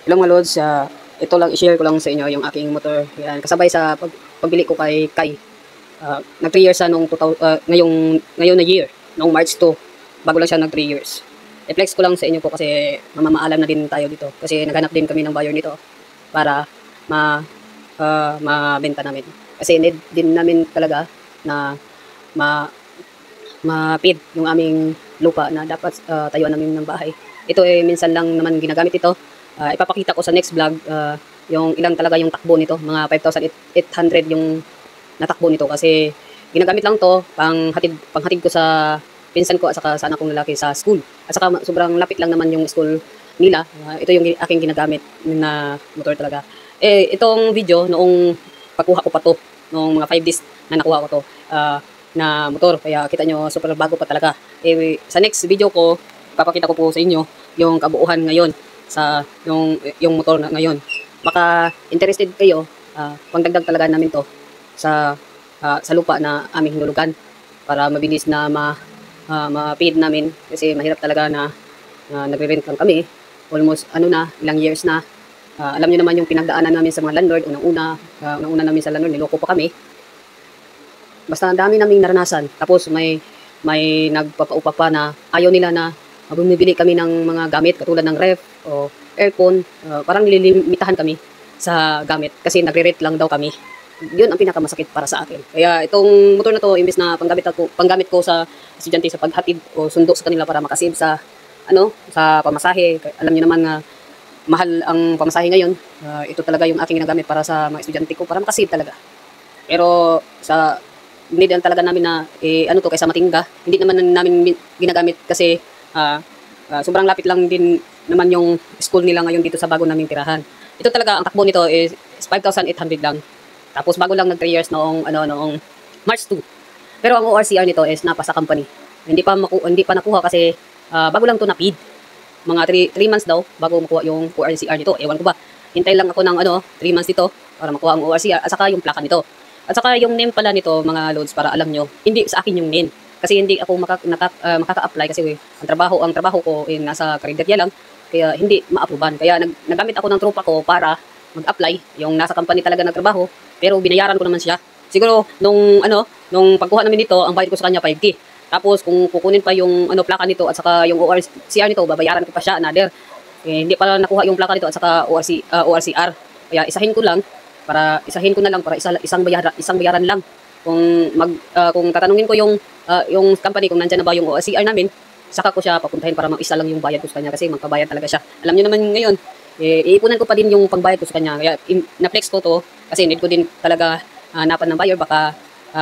Hello mga lods, ito lang i-share ko lang sa inyo yung aking motor. Yan, kasabay sa pagbili ko kay Kai. Nag 3 years siya nung ngayon na year, noong March 2. Bago lang siya nag 3 years. I-flex ko lang sa inyo po kasi mamamaalam na din tayo dito. Kasi naghanap din kami ng buyer nito para mabenta namin. Kasi need din namin talaga na ma-feed yung aming lupa na dapat tayuan namin ng bahay. Ito minsan lang naman ginagamit ito. Ipapakita ko sa next vlog yung ilang talaga yung takbo nito, mga 5,800 yung natakbo nito kasi ginagamit lang to panghatid ko sa pinsan ko at saka sa anak kong lalaki sa school. At saka sobrang lapit lang naman yung school nila. Ito yung aking ginagamit na motor talaga. Itong video noong pagkuha ko pa to, noong mga 5 days na nakuha ko to na motor. Kaya kita nyo super bago pa talaga. Sa next video ko, papakita ko po sa inyo yung kabuuhan ngayon sa yung motor na ngayon. Baka interested kayo, pangdagdag talaga namin to sa lupa na aming hinulugan para mabilis na ma-feed namin kasi mahirap talaga na nagre-rent lang kami. Almost ilang years na. Alam niyo naman yung pinagdaanan namin sa mga landlord. Unang-una namin sa landlord, niloko pa kami. Basta ang dami naming naranasan. Tapos may nagpapaupa pa na ayaw nila na bumibili kami ng mga gamit katulad ng ref o aircon. Parang nililimitahan kami sa gamit kasi nagre-rate lang daw kami. Yun ang pinakamasakit para sa akin. Kaya itong motor na to, imbes na panggamit ko sa estudyante sa paghatid o sundo sa kanila para makasave sa pamasahe. Alam niyo naman nga mahal ang pamasahe ngayon. Ito talaga yung aking ginagamit para sa mga estudyante ko para makasave talaga. Pero hindi din talaga namin na kaysa matingga. Hindi naman namin ginagamit kasi sobrang lapit lang din naman yung school nila ngayon dito sa bago naming tirahan. Ito talaga, ang takbo nito is 5,800 lang. Tapos bago lang nag 3 years noong March 2. Pero ang ORCR nito is napasa company. Hindi pa nakuha kasi bago lang to na-feed. Mga 3 months daw bago makuha yung ORCR nito. Ewan ko ba. Hintay lang ako ng 3 months dito para makuha ang ORCR at saka yung plaka nito. At saka yung name pala nito mga loads para alam nyo, hindi sa akin yung name. Kasi hindi ako makaka-apply kasi ang trabaho ko nasa karinderya lang. Kaya hindi ma-approvean. Kaya nagamit ako ng tropa ko para mag-apply. Yung nasa company talaga nagtrabaho. Pero binayaran ko naman siya. Siguro nung pagkuha namin dito, ang bayad ko sa kanya 5K. Tapos kung kukunin pa yung plaka nito at saka yung ORCR nito, babayaran ko pa siya another. Hindi pa nakuha yung plaka nito at saka ORCR. Kaya isahin ko na lang para isang bayaran lang. Kung tatanungin ko yung company kung nandiyan na ba yung ORCR namin, saka ko siya papuntahin para mag-isa lang yung bayad ko sa kanya kasi magpabayad talaga siya. Alam niyo naman ngayon, iipunan ko pa din yung pagbayad ko sa kanya. Kaya na-flex ko to kasi need ko din talaga hanapan ng buyer baka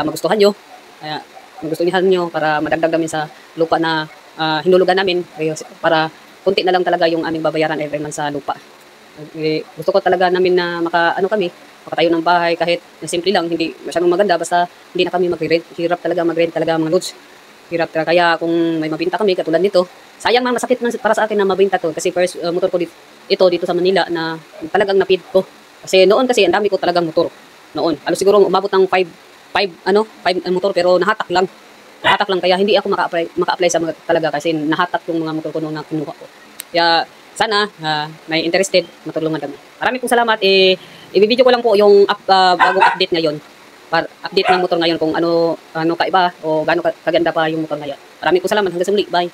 magustuhan nyo. Kaya magustuhan nyo para madagdag namin sa lupa na hinulugan namin para kunti na lang talaga yung aming babayaran every month sa lupa. Gusto ko talaga namin na makatayo ng bahay kahit na simple lang, hindi masyadong maganda basta hindi na kami mag-rent. Hirap talaga mag-rent talaga mga lods. Hirap talaga. Kaya kung may mabenta kami katulad nito, sayang man, masakit man para sa akin na mabenta to kasi first motor ko dito sa Manila na talagang napid ko. Kasi noon kasi ang dami ko talagang motor. Noon, halos siguro umabot ng 5 motor pero nahatak lang. Kaya hindi ako maka-apply sa mga talaga kasi nahatak yung mga motor ko nung kinuha ko. Kaya sana may interested, matulungan kami. Maraming pong salamat. I-video ko lang po yung bagong update ngayon. Update ng motor ngayon kung ano kaiba o gaano kaganda pa yung motor ngayon. Maraming pong salamat. Hanggang sa muli. Bye.